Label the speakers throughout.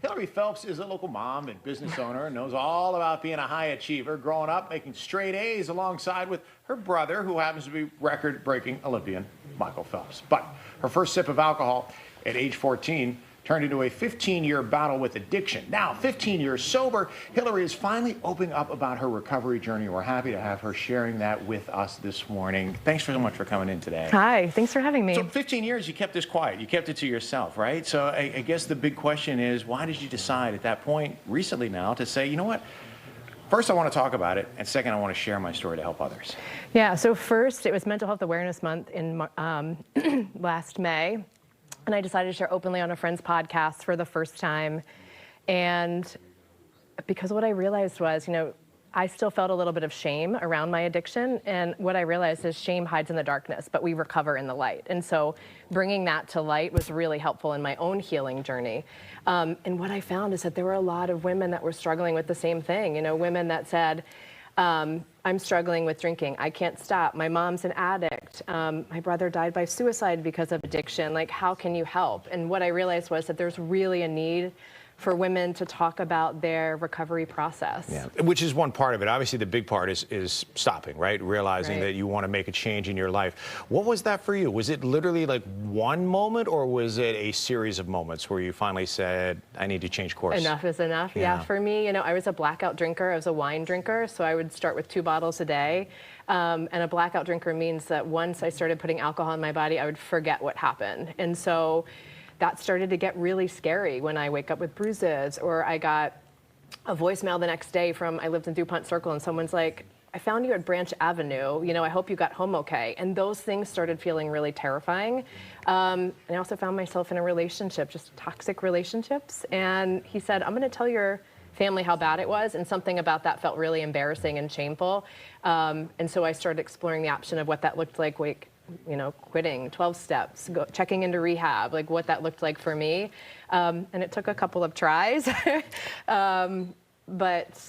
Speaker 1: Hilary Phelps is a local mom and business owner and knows all about being a high achiever, growing up making straight A's alongside with her brother, who happens to be record-breaking Olympian Michael Phelps. But her first sip of alcohol at age 14 turned into a 15-year battle with addiction. Now, 15 years sober, Hilary is finally opening up about her recovery journey. We're happy to have her sharing that with us this morning. Thanks so much for coming in today.
Speaker 2: Hi, thanks for having me.
Speaker 1: So 15 years, you kept this quiet. You kept it to yourself, right? So I guess the big question is, why did you decide at that point, recently now, to say, you know what? First, I want to talk about it, and second, I want to share my story to help others.
Speaker 2: Yeah, so first, it was Mental Health Awareness Month in last May. And I decided to share openly on a friend's podcast for the first time. And because what I realized was, I still felt a little bit of shame around my addiction. And what I realized is shame hides in the darkness, but we recover in the light. And so bringing that to light was really helpful in my own healing journey. And what I found is that there were a lot of women that were struggling with the same thing. Women that said, I'm struggling with drinking. I can't stop. My mom's an addict. My brother died by suicide because of addiction. Like, how can you help? And what I realized was that there's really a need for women to talk about their recovery process.
Speaker 1: Yeah, which is one part of it. Obviously, the big part is stopping, right? Realizing that you want to make a change in your life. What was that for you? Was it literally like one moment, or was it a series of moments where you finally said, I need to change course?
Speaker 2: Enough is enough. Yeah, for me, I was a blackout drinker. I was a wine drinker, so I would start with 2 bottles a day. And a blackout drinker means that once I started putting alcohol in my body, I would forget what happened. And so that started to get really scary when I wake up with bruises, or I got a voicemail the next day I lived in DuPont Circle, and someone's like, I found you at Branch Avenue, I hope you got home okay. And those things started feeling really terrifying. And I also found myself in a relationship, just toxic relationships. And he said, I'm gonna tell your family how bad it was, and something about that felt really embarrassing and shameful. And so I started exploring the option of what that looked like, quitting, 12 steps, checking into rehab, like what that looked like for me. And it took a couple of tries. But,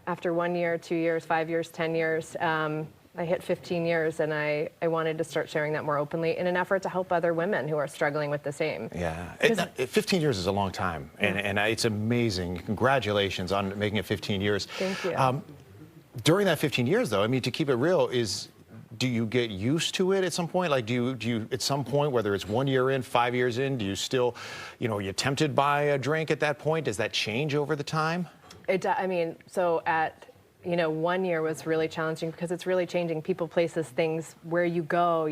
Speaker 2: after 1 year, 2 years, 5 years, 10 years, I hit 15 years, and I wanted to start sharing that more openly in an effort to help other women who are struggling with the same.
Speaker 1: Yeah, 15 years is a long time, and it's amazing. Congratulations on making it 15 years.
Speaker 2: Thank you.
Speaker 1: During that 15 years, though, to keep it real, do you get used to it at some point? Like, do you at some point, whether it's 1 year in, 5 years in, do you still, are you tempted by a drink at that point? Does that change over the time?
Speaker 2: So at 1 year was really challenging because it's really changing people, places, things, where you go.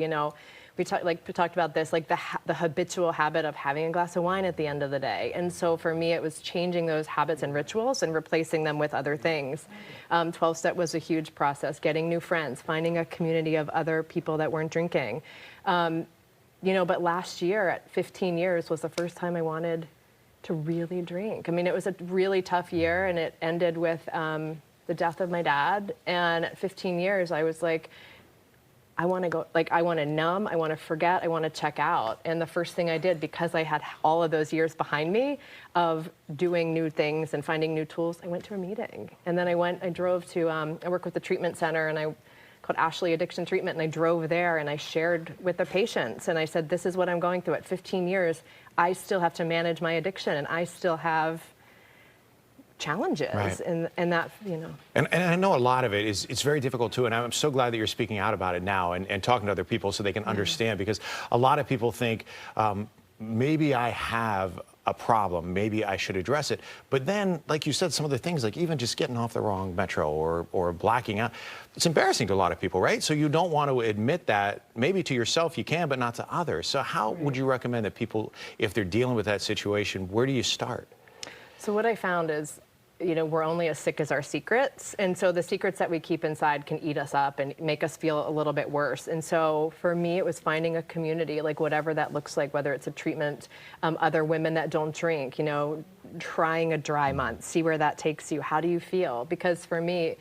Speaker 2: We talked about this, like the habitual habit of having a glass of wine at the end of the day. And so for me, it was changing those habits and rituals and replacing them with other things. 12-step was a huge process, getting new friends, finding a community of other people that weren't drinking. But last year at 15 years was the first time I wanted to really drink. it was a really tough year, and it ended with the death of my dad. And at 15 years, I was like, I want to go, I want to numb, I want to forget, I want to check out. And the first thing I did, because I had all of those years behind me of doing new things and finding new tools, I went to a meeting. And then I drove to, I work with the treatment center, and called Ashley Addiction Treatment, and I drove there and I shared with the patients, and I said, this is what I'm going through. At 15 years, I still have to manage my addiction, and I still have challenges, and that,
Speaker 1: And I know a lot of it it's very difficult too, and I'm so glad that you're speaking out about it now and talking to other people so they can understand, because a lot of people think, maybe I have a problem, maybe I should address it. But then, like you said, some of the things, like even just getting off the wrong metro or blacking out, it's embarrassing to a lot of people, right? So you don't want to admit that. Maybe to yourself you can, but not to others. So how would you recommend that people, if they're dealing with that situation, where do you start?
Speaker 2: So what I found is, we're only as sick as our secrets. And so the secrets that we keep inside can eat us up and make us feel a little bit worse. And so for me, it was finding a community, like whatever that looks like, whether it's a treatment, other women that don't drink, trying a dry month, see where that takes you. How do you feel? Because for me,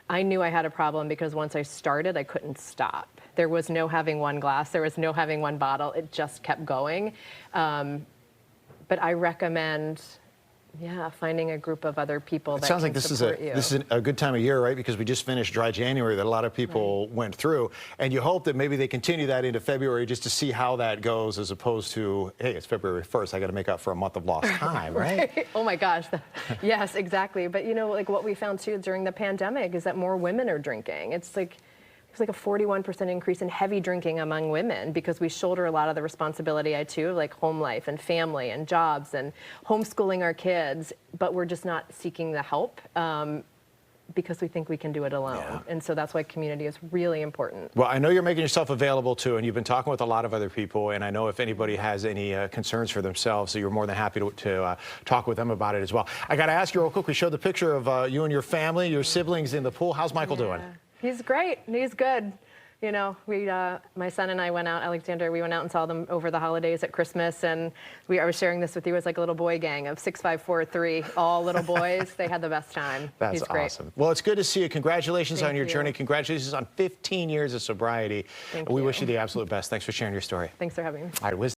Speaker 2: I knew I had a problem because once I started, I couldn't stop. There was no having one glass. There was no having one bottle. It just kept going. But I recommend Yeah, finding a group of other people
Speaker 1: It
Speaker 2: that
Speaker 1: sounds
Speaker 2: can
Speaker 1: like this
Speaker 2: support you.
Speaker 1: is a good time of year, right? Because we just finished dry January that a lot of people went through, and you hope that maybe they continue that into February just to see how that goes, as opposed to, hey, it's February 1st, I got to make up for a month of lost time, right?
Speaker 2: Oh my gosh. Yes, exactly. But you know, like what we found too during the pandemic is that more women are drinking. It's like a 41% increase in heavy drinking among women because we shoulder a lot of the responsibility, of like home life and family and jobs and homeschooling our kids, but we're just not seeking the help because we think we can do it alone.
Speaker 1: Yeah.
Speaker 2: And so that's why community is really important.
Speaker 1: Well, I know you're making yourself available too, and you've been talking with a lot of other people, and I know if anybody has any concerns for themselves, so you're more than happy to talk with them about it as well. I got to ask you real quick, we showed the picture of you and your family, your siblings in the pool. How's Michael doing?
Speaker 2: He's great. He's good. You know, my son and I went out, Alexander, we went out and saw them over the holidays at Christmas, and I was sharing this with you as like a little boy gang of 6, 5, 4, 3, all little boys. They had the best time.
Speaker 1: That's
Speaker 2: He's great.
Speaker 1: awesome. Well, it's good to see you. Congratulations
Speaker 2: Thank
Speaker 1: on your
Speaker 2: you.
Speaker 1: journey. Congratulations on 15 years of sobriety.
Speaker 2: Thank
Speaker 1: We
Speaker 2: you.
Speaker 1: wish you the absolute best. Thanks for sharing your story.
Speaker 2: Thanks for having me.
Speaker 1: All right,